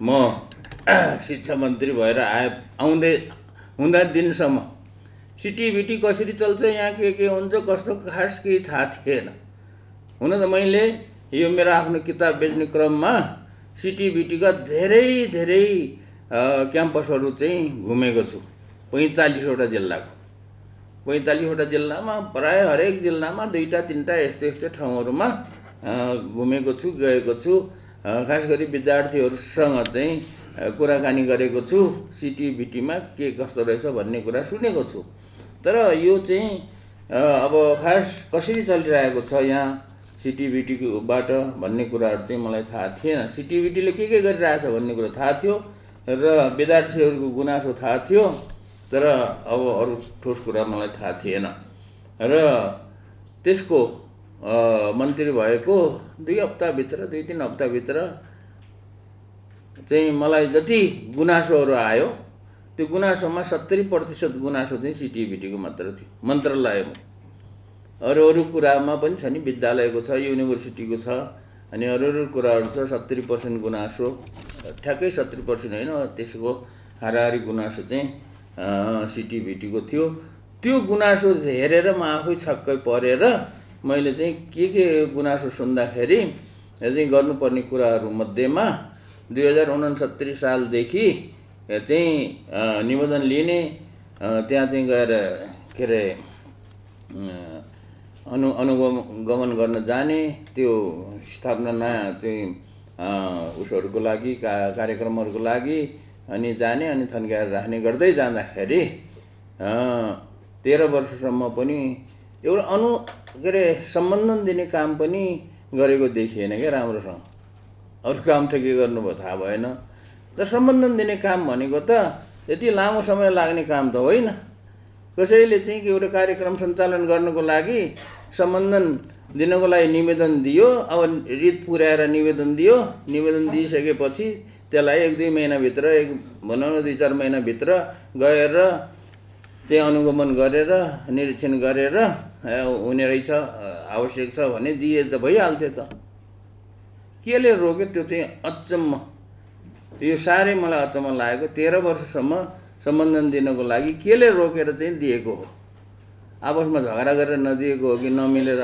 म शिक्षा मन्त्री भएर हुँदा दिनसम्म सिटिभिटी कसरी चल्छ, यहाँ के हुन्छ, कस्तो खास केही थाहा थिएन। हुन त मैले यो मेरो आफ्नो किताब बेच्ने क्रममा सिटिभिटीका धेरै क्याम्पसहरू चाहिँ घुमेको छु। 45वटा जिल्लाको 45वटा जिल्लामा प्राय हरेक जिल्लामा 2-3टा यस्तो ठाउँहरूमा घुमेको छु, गएको छु। खास गरी विद्यार्थीहरूसँग चाहिँ कुराकानी गरेको छु। सिटिभिटीमा के कस्तो रहेछ भन्ने कुरा सुनेको छु। तर यो चाहिँ अब खास कसरी चलिरहेको छ यहाँ सिटिभिटीबाट भन्ने कुराहरू चाहिँ मलाई थाहा थिएन। सिटिभिटीले के गरिरहेछ भन्ने कुरा थाहा थियो र विद्यार्थीहरूको गुनासो थाहा थियो, तर अब अरू ठोस कुरा मलाई थाहा थिएन। र त्यसको मन्त्री भएको 2-3 हप्ताभित्र चाहिँ मलाई जति गुनासोहरू आयो त्यो गुनासोमा 70% गुनासो चाहिँ सिटिभिटीको मात्र थियो, मन्त्रालयमा। अरू कुरामा पनि छ नि, विद्यालयको छ, युनिभर्सिटीको छ, अनि अरू कुराहरू छ। 70% गुनासो, ठ्याक्कै 70% होइन, त्यसको हाराहारी गुनासो चाहिँ सिटिभिटीको थियो। त्यो गुनासो हेरेर म आफै छक्कै परेर मैले चाहिँ के गुनासो सुन्दाखेरि चाहिँ गर्नुपर्ने कुराहरू मध्येमा 2069 सालदेखि चाहिँ निवेदन लिने, त्यहाँ चाहिँ गएर के अरे अनुगमन गर्न जाने, त्यो स्थापना नयाँ चाहिँ उसहरूको लागि कार्यक्रमहरूको लागि अनि जाने, अनि थन्काएर राख्ने गर्दै जाँदाखेरि 13 वर्षसम्म पनि एउटा के अरे सम्बन्धन दिने काम पनि गरेको देखिएन क्या राम्रोसँग। अरू काम त के गर्नुभयो थाहा भएन। त सम्बन्धन दिने काम भनेको त यति लामो समय लाग्ने काम त होइन। कसैले चाहिँ एउटा कार्यक्रम सञ्चालन गर्नको लागि सम्बन्धन दिनको लागि निवेदन दियो। अब रित पुर्याएर निवेदन दियो। निवेदन दिइसकेपछि त्यसलाई 1-2 महिनाभित्र, भनौँ न 2-4 महिनाभित्र गएर चाहिँ अनुगमन गरेर निरीक्षण गरेर हुने रहेछ, आवश्यक छ भने दिए त भइहाल्थ्यो त। केले रोक्यो त्यो चाहिँ अचम्म। यो साह्रै मलाई अचम्म लागेको। 13 वर्षसम्म सम्बन्धन दिनको लागि केले रोकेर चाहिँ दिएको हो? आपसमा झगडा गरेर नदिएको हो कि नमिलेर?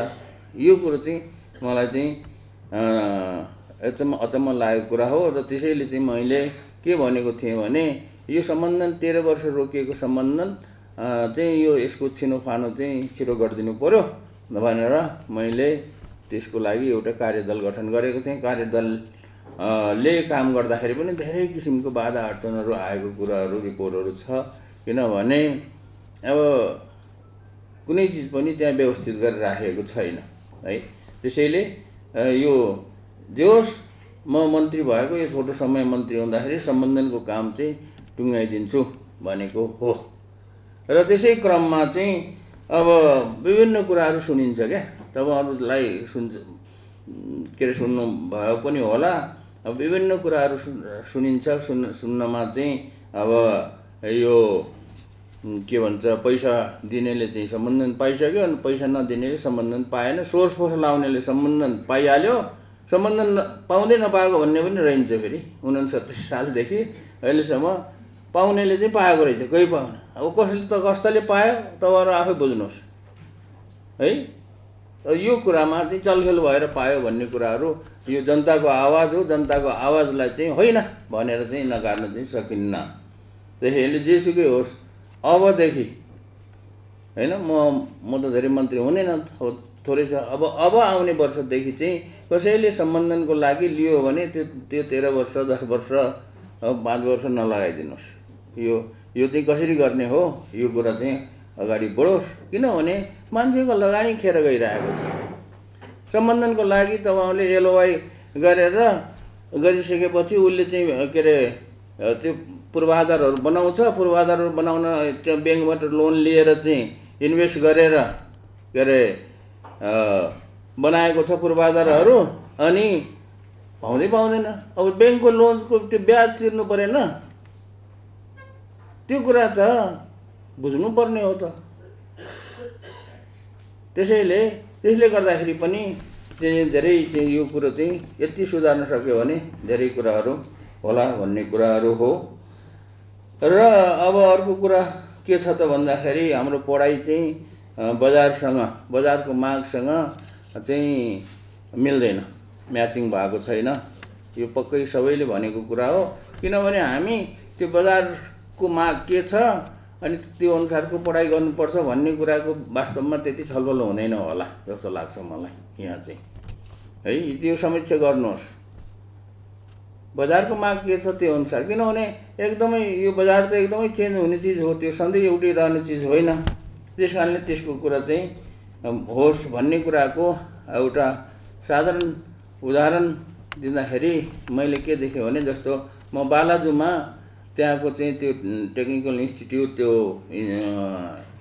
यो कुरो चाहिँ मलाई चाहिँ अचम्म लागेको कुरा हो। र त्यसैले चाहिँ मैले के भनेको थिएँ भने यो सम्बन्धन 13 वर्ष रोकिएको सम्बन्धन चाहिँ यसको छिनोफानो चाहिँ छिटो गरिदिनु पर्यो भनेर मैले त्यसको लागि एउटा कार्यदल गठन गरेको थिएँ। कार्यदलले काम गर्दाखेरि पनि धेरै किसिमको बाधा अडचनहरू आएको कुराहरू, रिपोर्टहरू छ। किनभने अब कुनै चिज पनि त्यहाँ व्यवस्थित गरेर राखेको छैन है। त्यसैले यो जे होस्, म मन्त्री भएको यो छोटो समय मन्त्री हुँदाखेरि सम्बन्धनको काम चाहिँ टुङ्गाइदिन्छु भनेको हो। र त्यसै क्रममा चाहिँ अब विभिन्न कुराहरू सुनिन्छ क्या। तपाईँहरूलाई के अरे सुन्नु भयो पनि होला। अब विभिन्न कुराहरू सुनिन्छ। सुन्नमा चाहिँ अब यो के भन्छ, पैसा दिनेले चाहिँ सम्बन्धन पाइसक्यो, अनि पैसा नदिनेले सम्बन्धन पाएन। सोर्स फोर्स लाउनेले सम्बन्धन पाइहाल्यो, सम्बन्धन पाउँदै नपाएको भन्ने पनि रहन्छ। फेरि 69 सालदेखि अहिलेसम्म पाउनेले चाहिँ पाएको रहेछ, कोही पाउन। अब कस्तले पायो तपाईँहरू आफै बुझ्नुहोस् है। यो कुरामा चाहिँ चलखेल भएर पायो भन्ने कुराहरू यो जनताको आवाज हो। जनताको आवाजलाई चाहिँ होइन भनेर चाहिँ नकार्न चाहिँ सकिन्न। त्यसैले जेसुकै होस्, अबदेखि होइन, म त धेरै मन्त्री हुँदैन, थोरै छ। अब आउने वर्षदेखि चाहिँ कसैले सम्बन्धनको लागि लियो भने त्यो 13 वर्ष, 10 वर्ष, 5 वर्ष नलगाइदिनुहोस्। यो चाहिँ कसरी गर्ने हो, यो कुरा चाहिँ अगाडि बढोस्। किनभने मान्छेको लगानी खेर गइरहेको छ। सम्बन्धनको लागि तपाईँले एलओआई गरिसकेपछि उसले चाहिँ के अरे त्यो पूर्वाधारहरू बनाउँछ। पूर्वाधारहरू बनाउन त्यो ब्याङ्कबाट लोन लिएर चाहिँ इन्भेस्ट गरेर के अरे बनाएको छ पूर्वाधारहरू, अनि पाउँदैन। अब ब्याङ्कको लोनको त्यो ब्याज तिर्नु परेन? त्यो कुरा त बुझ्नुपर्ने हो त। त्यसले गर्दाखेरि पनि चाहिँ धेरै चाहिँ यो कुरो चाहिँ यति सुधार्न सक्यो भने धेरै कुराहरू होला भन्ने कुराहरू हो। र अब अर्को कुरा के छ त भन्दाखेरि हाम्रो पढाइ चाहिँ बजारको मागसँग चाहिँ मिल्दैन, म्याचिङ भएको छैन। यो पक्कै सबैले भनेको कुरा हो, किनभने हामी त्यो बजारको माग के छ अनि त्यो अनुसारको पढाइ गर्नुपर्छ भन्ने कुराको वास्तवमा त्यति छलफल हुँदैन होला जस्तो लाग्छ मलाई यहाँ चाहिँ है। त्यो समीक्षा गर्नुहोस्, बजारको माग के छ त्यो अनुसार, किनभने एकदमै यो बजार त एकदमै चेन्ज हुने चिज हो, त्यो सधैँ एउटै रहने चिज होइन। त्यस कारणले त्यसको कुरा चाहिँ होस् भन्ने कुराको एउटा साधारण उदाहरण दिँदाखेरि मैले के देखेँ भने, जस्तो म बालाजुमा त्यहाँको चाहिँ त्यो टेक्निकल इन्स्टिट्युट त्यो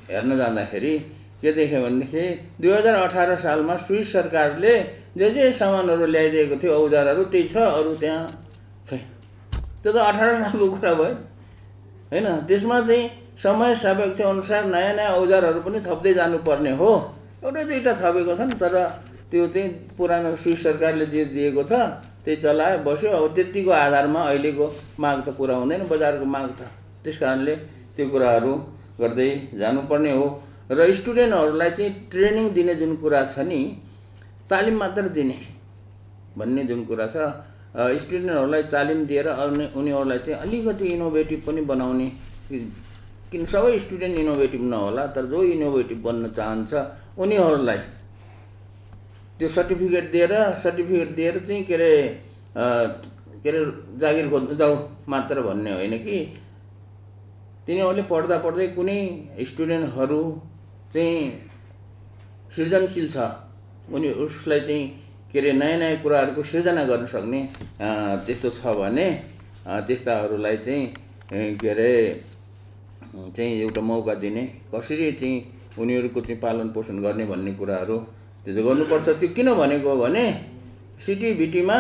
हेर्न जाँदाखेरि के देखेँ भनेदेखि 2018 सालमा स्विस सरकारले जे सामानहरू ल्याइदिएको थियो औजारहरू त्यही छ, अरू त्यहाँ छैन। त्यो त 18 सालको कुरा भयो होइन। त्यसमा चाहिँ समय सापेक्ष अनुसार नयाँ नयाँ औजारहरू पनि थप्दै जानुपर्ने हो। एउटा दुईवटा थपेको छन्, तर त्यो चाहिँ पुरानो स्विस सरकारले जे दिएको छ त्यही चलायो बस्यो। अब त्यतिको आधारमा अहिलेको माग त पुरा हुँदैन, बजारको माग त। त्यस कारणले त्यो कुराहरू गर्दै जानुपर्ने हो। र स्टुडेन्टहरूलाई चाहिँ ट्रेनिङ दिने जुन कुरा छ नि, तालिम मात्र दिने भन्ने जुन कुरा छ, स्टुडेन्टहरूलाई तालिम दिएर उनीहरूलाई चाहिँ अलिकति इनोभेटिभ पनि बनाउने, किन सबै स्टुडेन्ट इनोभेटिभ नहोला, तर जो इनोभेटिभ बन्न चाहन्छ उनीहरूलाई त्यो सर्टिफिकेट दिएर चाहिँ के अरे जागिर खोज्नु जाऊ मात्र भन्ने होइन कि तिनीहरूले पढ्दै कुनै स्टुडेन्टहरू चाहिँ सृजनशील छ, उसलाई चाहिँ के अरे नयाँ कुराहरूको सृजना गर्न सक्ने त्यस्तो छ भने त्यस्ताहरूलाई चाहिँ के अरे चाहिँ एउटा मौका दिने, कसरी चाहिँ उनीहरूको चाहिँ पालन पोषण गर्ने भन्ने कुराहरू त्यो चाहिँ गर्नुपर्छ। त्यो किन भनेको भने सिटिभिटीमा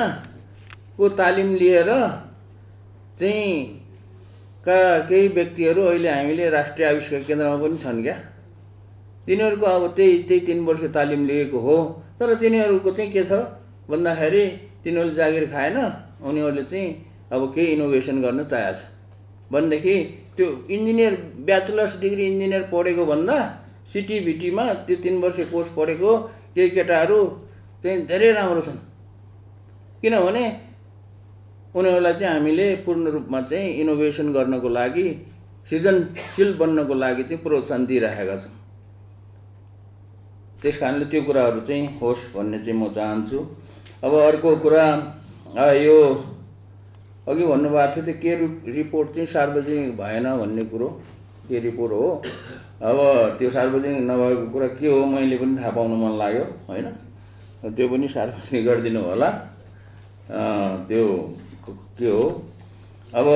को तालिम लिएर चाहिँ केही व्यक्तिहरू अहिले हामीले राष्ट्रिय आविष्कार केन्द्रमा पनि छन् क्या। तिनीहरूको अब त्यही 3 वर्ष तालिम लिएको हो, तर तिनीहरूको चाहिँ के छ भन्दाखेरि तिनीहरूले जागिर खाएन, उनीहरूले चाहिँ अब केही इनोभेसन गर्न चाहेको छ भनेदेखि त्यो इन्जिनियर ब्याचलर्स डिग्री इन्जिनियर पढेको भन्दा सिटिभिटीमा त्यो 3 वर्ष कोर्स पढेको केही केटाहरू चाहिँ धेरै राम्रो छन्, किनभने उनीहरूलाई चाहिँ हामीले पूर्ण रूपमा चाहिँ इनोभेसन गर्नको लागि, सृजनशील बन्नको लागि चाहिँ प्रोत्साहन दिइरहेका छौँ। त्यस कारणले त्यो कुराहरू चाहिँ होस् भन्ने चाहिँ म चाहन्छु। अब अर्को कुरा यो अघि भन्नुभएको थियो त्यो के रिपोर्ट चाहिँ सार्वजनिक भएन भन्ने कुरो, के रिपोर्ट हो अब त्यो सार्वजनिक नभएको कुरा के हो मैले पनि थाहा पाउन मन लाग्यो होइन। त्यो पनि सार्वजनिक गरिदिनु होला, त्यो के हो। अब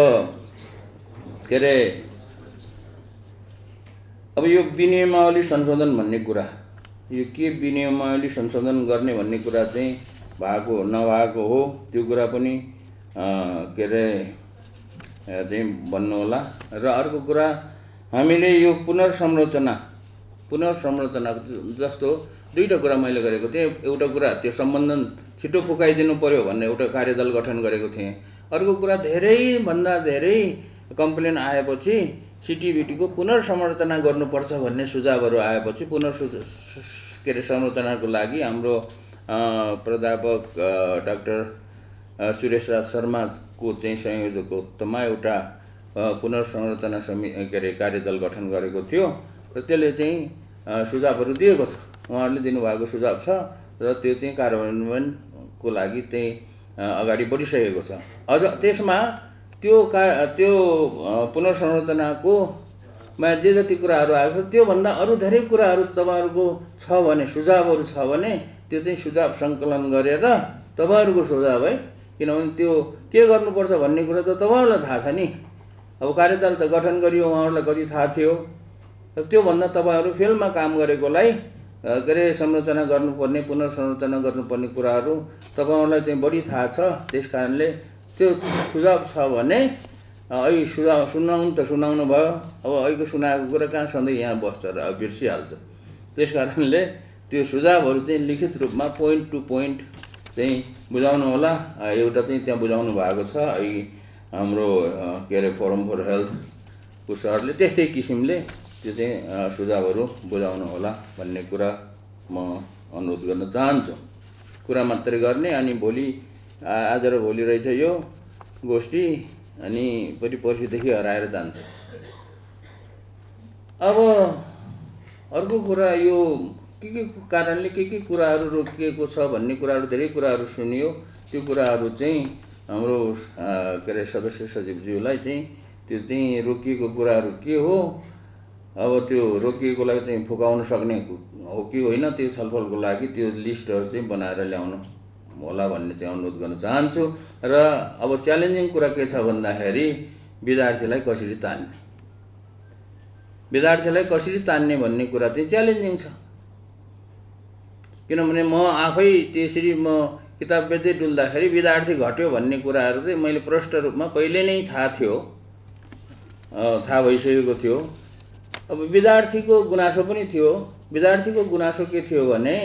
के अरे अब यो विनियमावली संशोधन भन्ने कुरा, यो के विनियमावली संशोधन गर्ने भन्ने कुरा चाहिँ भएको नभएको हो, त्यो कुरा पनि के अरे चाहिँ भन्नु होला। र अर्को कुरा हामीले यो पुनर्संरचना जस्तो दुईवटा कुरा मैले गरेको थिएँ। एउटा कुरा त्यो सम्बन्धन छिटो फुकाइदिनु पर्यो भन्ने एउटा कार्यदल गठन गरेको थिएँ। अर्को कुरा धेरैभन्दा धेरै कम्प्लेन आएपछि सिटिभिटीको पुनर्संरचना गर्नुपर्छ भन्ने सुझावहरू आएपछि के अरे संरचनाको लागि हाम्रो प्राध्यापक डाक्टर सुरेश राज शर्माको चाहिँ संयोजकत्वमा एउटा पुनर्संरचना के अरे कार्यदल गठन गरेको थियो र त्यसले चाहिँ सुझावहरू दिएको छ, उहाँहरूले दिनुभएको सुझाव छ र त्यो चाहिँ कार्यान्वयनको लागि चाहिँ अगाडि बढिसकेको छ। अझ त्यसमा त्यो पुनर्संरचनाको मा जे जति कुराहरू आएको छ त्योभन्दा अरू धेरै कुराहरू तपाईँहरूको छ भने, सुझावहरू छ भने त्यो चाहिँ सुझाव सङ्कलन गरेर तपाईँहरूको सुझाव है, किनभने त्यो के गर्नुपर्छ भन्ने कुरा त तपाईँहरूलाई थाहा छ नि। अब कार्यदल त गठन गरियो, उहाँहरूलाई कति थाहा थियो, र त्योभन्दा तपाईँहरू फिल्डमा काम गरेकोलाई के अरे संरचना गर्नुपर्ने, पुनर्संरचना गर्नुपर्ने कुराहरू तपाईँहरूलाई चाहिँ बढी थाहा छ। त्यस कारणले त्यो सुझाव छ भने अहिले सुझाव सुनाउनु भयो। अब अहिलेको सुनाएको कुरा कहाँ सधैँ यहाँ बस्छ र बिर्सिहाल्छ। त्यस कारणले त्यो सुझावहरू चाहिँ लिखित रूपमा पोइन्ट टु पोइन्ट चाहिँ बुझाउनु होला। एउटा चाहिँ त्यहाँ बुझाउनु भएको छ, हाम्रो के अरे फोरम फर हेल्थको सरले त्यस्तै किसिमले त्यो चाहिँ सुझावहरू बुझाउनु होला भन्ने कुरा म अनुरोध गर्न चाहन्छु। कुरा मात्रै गर्ने अनि भोलि आज र भोलि रहेछ यो गोष्ठी अनि पर्सिदेखि हराएर जान्छ। अब अर्को कुरा यो के कारणले के कुराहरू रोकिएको छ भन्ने कुराहरू धेरै कुराहरू सुनियो। त्यो कुराहरू चाहिँ हाम्रो के अरे सदस्य सचिवज्यूलाई चाहिँ त्यो चाहिँ रोकिएको कुराहरू के हो, अब त्यो रोकिएकोलाई चाहिँ फुकाउन सक्ने हो कि होइन त्यो छलफलको लागि त्यो लिस्टहरू चाहिँ बनाएर ल्याउनु होला भन्ने चाहिँ अनुरोध गर्न चाहन्छु। र अब च्यालेन्जिङ कुरा के छ भन्दाखेरि विद्यार्थीलाई कसरी तान्ने, विद्यार्थीलाई कसरी तान्ने भन्ने कुरा चाहिँ च्यालेन्जिङ छ। किनभने म आफै त्यसरी म किताब बेच्दै डुल्दाखेरि विद्यार्थी घट्यो भन्ने कुराहरू चाहिँ मैले प्रष्ट रूपमा पहिले नै थाहा भइसकेको थियो। अब विद्यार्थीको गुनासो पनि थियो। विद्यार्थीको गुनासो के थियो भने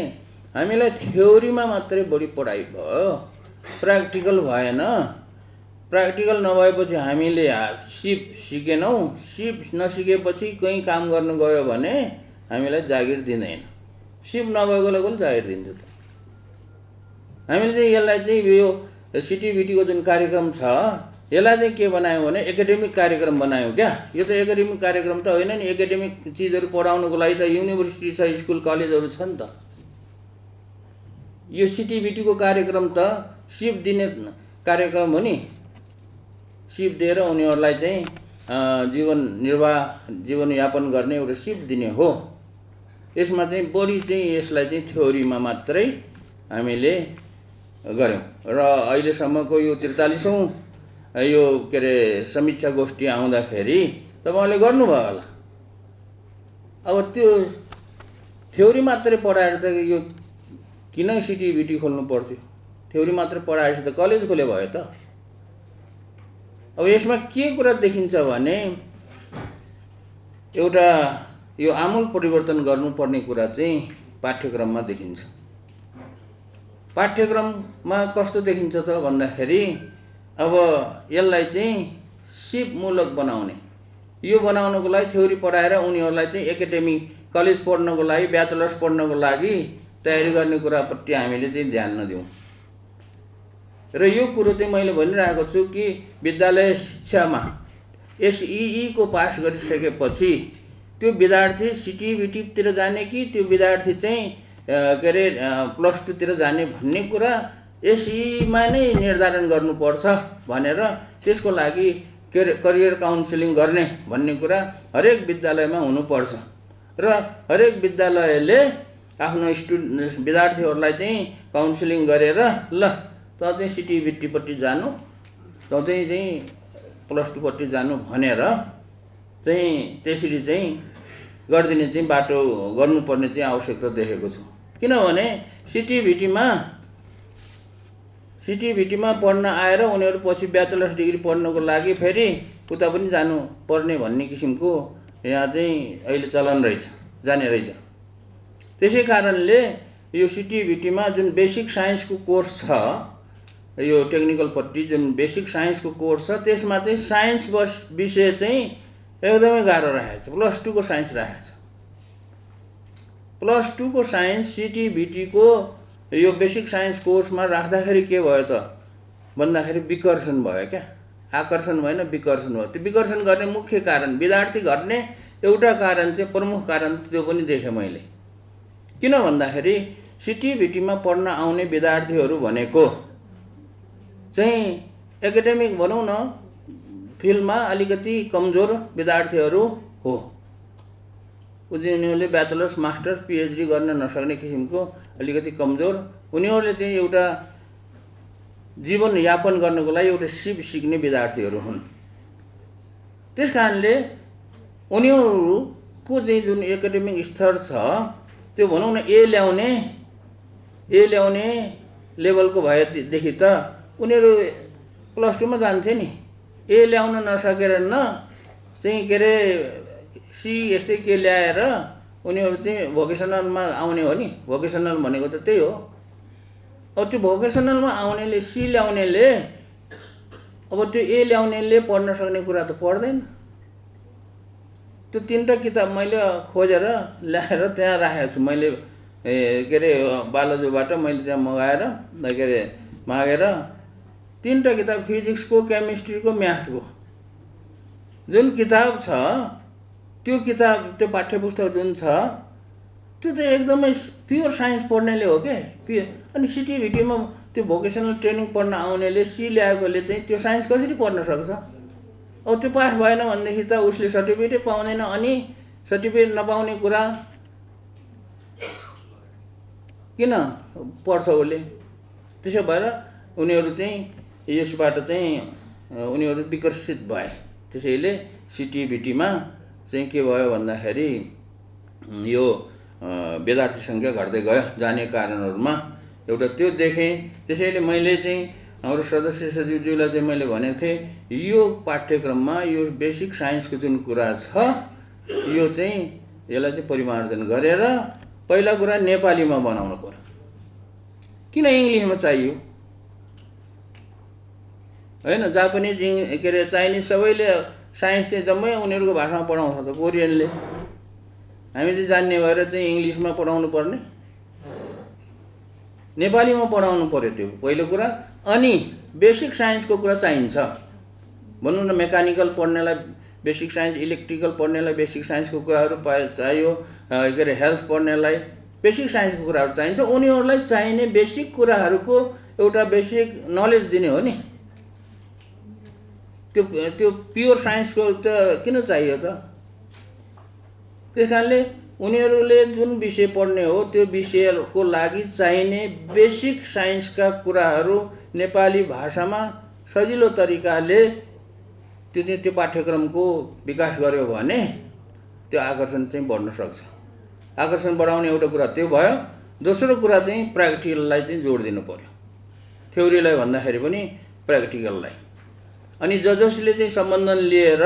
हामीलाई थ्योरीमा मात्रै बढी पढाइ भयो, प्र्याक्टिकल भएन। प्र्याक्टिकल नभएपछि हामीले सिप सिकेनौँ। सिप नसिकेपछि कहीँ काम गर्नु गयो भने हामीलाई जागिर दिँदैन। सिप नभएकोलाई कसले जागिर दिन्छ त? हामीले चाहिँ यसलाई चाहिँ यो सिटिभिटीको जुन कार्यक्रम छ यसलाई चाहिँ के बनायौँ भने एकाडेमिक कार्यक्रम बनायौँ क्या। यो त एकाडेमिक कार्यक्रम त होइन नि। एकाडेमिक चिजहरू पढाउनुको लागि त युनिभर्सिटी छ, स्कुल कलेजहरू छ नि त। यो सिटिभिटीको कार्यक्रम त सिप दिने कार्यक्रम हो नि। सिप दिएर उनीहरूलाई चाहिँ जीवनयापन गर्ने एउटा सिप दिने हो। यसमा चाहिँ बढी चाहिँ यसलाई चाहिँ थ्योरीमा मात्रै हामीले गऱ्यौँ। र अहिलेसम्मको यो 43औँ यो के अरे समीक्षा गोष्ठी आउँदाखेरि तपाईँहरूले गर्नुभयो होला। अब त्यो थ्योरी मात्रै पढाएर त यो किन सिटिभिटी खोल्नु पर्थ्यो? थ्योरी मात्रै पढाएपछि त कलेज खोले भयो त। अब यसमा के कुरा देखिन्छ भने एउटा यो आमूल परिवर्तन गर्नुपर्ने कुरा चाहिँ पाठ्यक्रममा देखिन्छ। पाठ्यक्रममा कस्तो देखिन्छ त भन्दाखेरि अब यसलाई चाहिँ सिपमूलक बनाउने, यो बनाउनको लागि थ्योरी पढाएर उनीहरूलाई चाहिँ एकाडेमिक कलेज पढ्नको लागि ब्याचलर्स पढ्नको लागि तयारी गर्ने कुरापट्टि हामीले चाहिँ ध्यान नदिउँ। र यो कुरो चाहिँ मैले भनिरहेको छु कि विद्यालय शिक्षामा SEE को पास गरिसकेपछि त्यो विद्यार्थी सिटिभिटीतिर जाने कि त्यो विद्यार्थी चाहिँ के अरे +2 तिर जाने भन्ने कुरा SEE मा नै निर्धारण गर्नुपर्छ भनेर त्यसको लागि करियर काउन्सिलिङ गर्ने भन्ने कुरा हरेक विद्यालयमा हुनुपर्छ। र हरेक विद्यालयले आफ्नो विद्यार्थीहरूलाई चाहिँ काउन्सिलिङ गरेर ल त चाहिँ सिटिभिटीपट्टि जानु, त चाहिँ +2 पट्टि जानु भनेर चाहिँ त्यसरी चाहिँ गरिदिने चाहिँ बाटो गर्नुपर्ने चाहिँ आवश्यकता देखेको छु। किनभने सिटिभिटीमा पढ्न आएर उनीहरू पछि ब्याचलर्स डिग्री पढ्नको लागि फेरि उता पनि जानु पर्ने भन्ने किसिमको यहाँ चाहिँ अहिले चलन रहेछ, जाने रहेछ। त्यसै कारणले यो सिटिभिटीमा जुन बेसिक साइन्सको कोर्स छ, यो टेक्निकलपट्टि जुन बेसिक साइन्सको कोर्स छ त्यसमा चाहिँ साइन्स विषय चाहिँ एकदमै गाह्रो राखेको छ। +2 को साइन्स राखेको छ। +2 को साइन्स सिटिभिटीको यो बेसिक साइन्स कोर्समा राख्दाखेरि के भयो त भन्दाखेरि विकर्षण भयो क्या। आकर्षण भएन, विकर्षण भयो। त्यो विकर्षण गर्ने मुख्य कारण विद्यार्थी घट्ने एउटा कारण चाहिँ प्रमुख कारण त्यो पनि देखेँ मैले। किन भन्दाखेरि सिटिभिटीमा पढ्न आउने विद्यार्थीहरू भनेको चाहिँ एकाडेमिक भनौँ न फिल्डमा अलिकति कमजोर विद्यार्थीहरू हो। उनीहरूले ब्याचलर्स मास्टर्स PhD गर्न नसक्ने किसिमको अलिकति कमजोर, उनीहरूले चाहिँ एउटा जीवनयापन गर्नको लागि एउटा सिप सिक्ने विद्यार्थीहरू हुन्। त्यस कारणले उनीहरूको चाहिँ जुन एकाडेमिक स्तर छ त्यो भनौँ न ए ल्याउने लेभलको भएदेखि त उनीहरू +2 मा जान्थे नि। ए ल्याउन नसकेर चाहिँ के अरे सी यस्तै के ल्याएर उनीहरू चाहिँ भोकेसनलमा आउने हो नि। भोकेसनल भनेको त त्यही हो। अब त्यो भोकेसनलमा आउनेले सी ल्याउनेले अब त्यो ए ल्याउनेले पढ्न सक्ने कुरा त पढ्दैन। त्यो 3टा किताब मैले खोजेर ल्याएर त्यहाँ राखेको छु। मैले के अरे बालाजुबाट मैले त्यहाँ मगाएर के अरे मागेर 3टा किताब, फिजिक्सको, केमिस्ट्रीको, म्याथको। जुन किताब छ त्यो किताब, त्यो पाठ्यपुस्तक जुन छ त्यो त एकदमै प्योर साइन्स पढ्नेले हो के। अनि सिटिभिटीमा त्यो भोकेसनल ट्रेनिङ पढ्न आउनेले सी ल्याएकोले चाहिँ त्यो साइन्स कसरी पढ्न सक्छ? अब त्यो पास भएन भनेदेखि त उसले सर्टिफिकेटै पाउँदैन। अनि सर्टिफिकेट नपाउने कुरा किन पढ्छ उसले? त्यसो भएर उनीहरू चाहिँ यसबाट चाहिँ उनीहरू विकसित भए। त्यसैले सिटिभिटीमा चाहिँ के भयो भन्दाखेरि यो विद्यार्थी सङ्ख्या घट्दै गयो जाने कारणहरूमा एउटा त्यो देखेँ। त्यसैले मैले चाहिँ हाम्रो सदस्य सचिवज्यूलाई चाहिँ मैले भनेको थिएँ, यो पाठ्यक्रममा यो बेसिक साइन्सको जुन कुरा छ यो चाहिँ यसलाई चाहिँ परिमार्जन गरेर पहिला कुरा नेपालीमा बनाउनु पर्यो। किन इङ्ग्लिसमा चाहियो? होइन, जापानिज के अरे चाइनिज सबैले साइन्स चाहिँ जम्मै उनीहरूको भाषामा पढाउँछ त। कोरियनले हामी चाहिँ जान्ने भएर चाहिँ इङ्ग्लिसमा पढाउनु पर्ने, नेपालीमा पढाउनु पर्यो त्यो पहिलो कुरा। अनि बेसिक साइन्सको कुरा चाहिन्छ। भनौँ न मेकानिकल पढ्नेलाई बेसिक साइन्स, इलेक्ट्रिकल पढ्नेलाई बेसिक साइन्सको कुराहरू चाहियो, के अरे हेल्थ पढ्नेलाई बेसिक साइन्सको कुराहरू चाहिन्छ। उनीहरूलाई चाहिने बेसिक कुराहरूको एउटा बेसिक नलेज दिने हो नि। त्यो प्योर साइन्सको त किन चाहियो त? त्यस कारणले उनीहरूले जुन विषय पढ्ने हो त्यो विषयको लागि चाहिने बेसिक साइन्सका कुराहरू नेपाली भाषामा सजिलो तरिकाले त्यो पाठ्यक्रमको विकास गर्यो भने त्यो आकर्षण चाहिँ बढ्न सक्छ। आकर्षण बढाउने एउटा कुरा त्यो भयो। दोस्रो कुरा चाहिँ प्र्याक्टिकललाई चाहिँ जोड दिनु पर्यो, थ्योरीलाई भन्दाखेरि पनि प्र्याक्टिकललाई। अनि जसले चाहिँ सम्बन्धन लिएर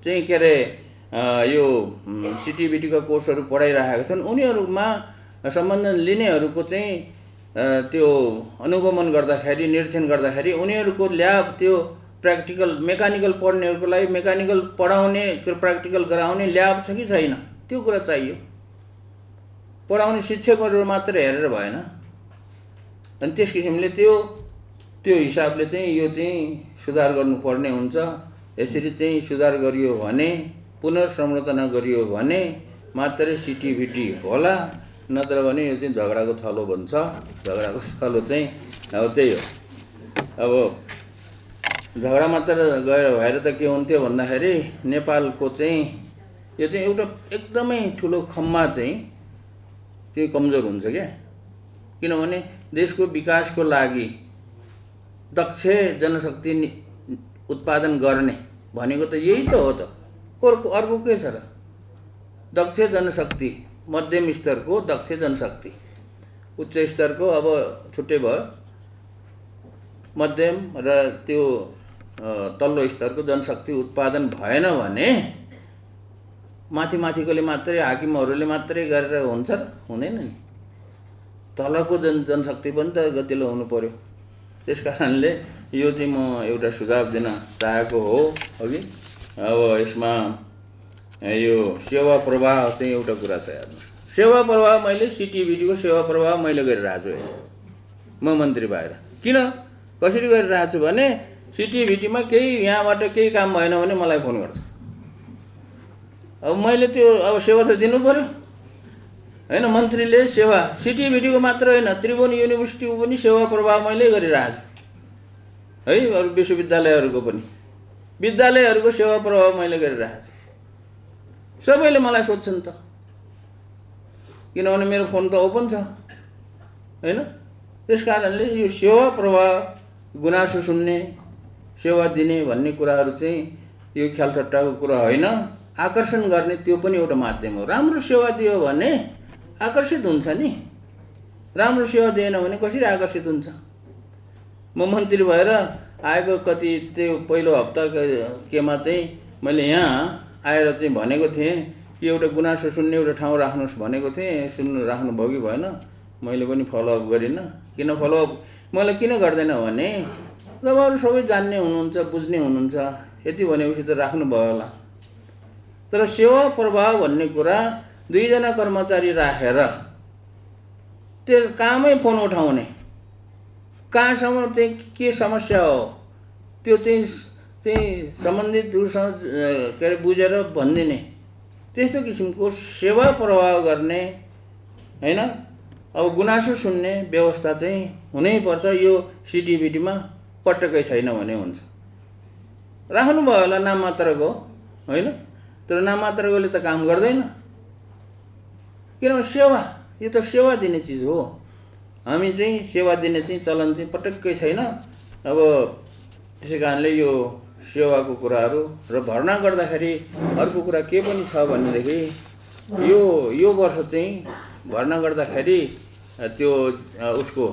चाहिँ के अरे यो सिटिभिटीका कोर्सहरू पढाइरहेका छन् उनीहरूमा सम्बन्धन लिनेहरूको चाहिँ त्यो अनुगमन गर्दाखेरि, निरीक्षण गर्दाखेरि उनीहरूको ल्याब त्यो प्र्याक्टिकल मेकानिकल पढ्नेहरूको लागि मेकानिकल पढाउने, प्र्याक्टिकल गराउने ल्याब छ कि छैन त्यो कुरा चाहियो। पढाउने शिक्षकहरू मात्र हेरेर भएन। अनि त्यस किसिमले त्यो हिसाबले चाहिँ यो चाहिँ सुधार गर्नुपर्ने हुन्छ। यसरी चाहिँ सुधार गरियो भने, पुनर्संरचना गरियो भने मात्रै सिटिभिटी होला, नत्र भने यो चाहिँ झगडाको थलो बन्छ। झगडाको थलो चाहिँ अब त्यही हो। अब झगडा मात्र भएर त के हुन्थ्यो भन्दाखेरि नेपालको चाहिँ यो चाहिँ एउटा एकदमै ठुलो खम्मा चाहिँ त्यो कमजोर हुन्छ क्या। किनभने देशको विकासको लागि दक्ष जनशक्ति उत्पादन गर्ने भनेको त यही त हो त। अर्को के छ र? दक्ष जनशक्ति, मध्यम स्तरको दक्ष जनशक्ति, उच्च स्तरको अब छुट्टै भयो, मध्यम र त्यो तल्लो स्तरको जनशक्ति उत्पादन भएन भने माथिकोले मात्रै, हाकिमहरूले मात्रै गरेर हुन्छ र? हुँदैन नि। तलको जनशक्ति पनि त गतिलो हुनु पर्यो। त्यस कारणले यो चाहिँ म एउटा सुझाव दिन चाहेको हो अघि। अब यसमा यो सेवा प्रवाह चाहिँ एउटा कुरा छ। हेर्नु, सेवा प्रवाह मैले सिटिभिटीको सेवा प्रवाह मैले गरिरहेको छु म मन्त्री भएर। किन कसरी गरिरहेको छु भने सिटिभिटीमा केही यहाँबाट केही काम भएन भने मलाई फोन गर्छ। अब मैले त्यो अब सेवा त दिनु पर्यो होइन। मन्त्रीले सेवा सिटिभिटीको मात्र होइन, त्रिभुवन युनिभर्सिटीको पनि सेवा प्रवाह मैले गरिरहेको छु है। अरू विश्वविद्यालयहरूको पनि, विद्यालयहरूको सेवा प्रवाह मैले गरिरहेको छु। सबैले मलाई सोध्छन् त, किनभने मेरो फोन त ओपन छ होइन। त्यस कारणले यो सेवा प्रवाह, गुनासो सुन्ने, सेवा दिने भन्ने कुराहरू चाहिँ यो ख्यालठट्टाको कुरा होइन। आकर्षण गर्ने त्यो पनि एउटा माध्यम हो। राम्रो सेवा दियो भने आकर्षित हुन्छ नि। राम्रो सेवा दिएन भने कसरी आकर्षित हुन्छ? म मन्त्री भएर आएको कति त्यो पहिलो हप्ता केमा चाहिँ मैले यहाँ आएर चाहिँ भनेको थिएँ कि एउटा गुनासो सुन्ने एउटा ठाउँ राख्नुहोस् भनेको थिएँ। राख्नु भयो कि भएन मैले पनि फलोअप गरिनँ। किन फलोअप मलाई किन गर्दैन भने तपाईँहरू सबै जान्ने हुनुहुन्छ, बुझ्ने हुनुहुन्छ, यति भनेपछि त राख्नुभयो होला। तर सेवा प्रभाव भन्ने कुरा 2 जना कर्मचारी राखेर त्यो कामै फोन उठाउने, कहाँसम्म चाहिँ के समस्या हो त्यो चाहिँ सम्बन्धित उसँग के अरे बुझेर भनिदिने, त्यस्तो किसिमको सेवा प्रभाव गर्ने हैन। अब गुनासो सुन्ने व्यवस्था चाहिँ हुनैपर्छ। यो सिटिभिटीमा पटक्कै छैन भने हुन्छ। राख्नुभयो होला नाम मात्रको होइन, तर नाम मात्रकोले त काम गर्दैन। किनभने सेवा, यो त सेवा दिने चिज हो। हामी चाहिँ सेवा दिने चाहिँ चलन चाहिँ पटक्कै छैन। अब त्यसै कारणले यो सेवाको कुराहरू र भर्ना गर्दाखेरि अर्को कुरा के पनि छ भनेदेखि यो वर्ष चाहिँ भर्ना गर्दाखेरि त्यो उसको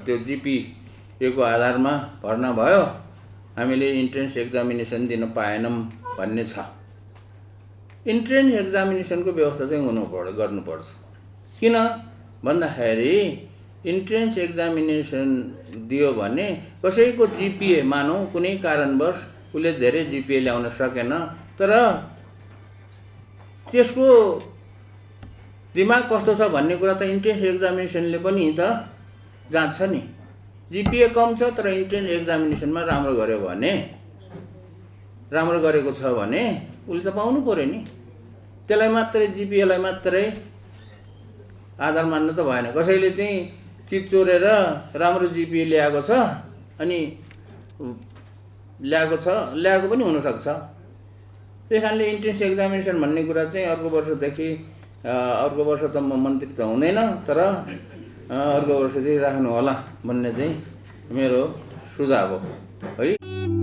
त्यो जिपिएको आधारमा भर्ना भयो। हामीले इन्ट्रेन्स एक्जामिनेसन दिन पाएनौँ भन्ने छ। इन्ट्रेन्स एक्जामिनेसनको व्यवस्था चाहिँ गर्नुपर्छ। किन भन्दाखेरि इन्ट्रेन्स एक्जामिनेसन दियो भने कसैको जिपिए मानौँ कुनै कारणवश उसले धेरै जिपिए ल्याउन सकेन, तर त्यसको दिमाग कस्तो छ भन्ने कुरा त इन्ट्रेन्स एक्जामिनेसनले पनि त जाँच्छ नि। जिपिए कम छ तर इन्ट्रेन्स एक्जामिनेसनमा राम्रो गर्यो भने, राम्रो गरेको छ भने उसले त पाउनु पर्यो नि। त्यसलाई मात्रै जिपिएलाई मात्रै आधार मान्नु त भएन। कसैले चाहिँ चिट चोरेर राम्रो जिपिए ल्याएको छ अनि ल्याएको पनि हुनसक्छ। त्यही कारणले इन्ट्रेन्स एक्जामिनेसन भन्ने कुरा चाहिँ अर्को वर्ष त म मन्त्री त हुँदैन, तर अर्को वर्षदेखि राख्नु होला भन्ने चाहिँ मेरो सुझाव हो है।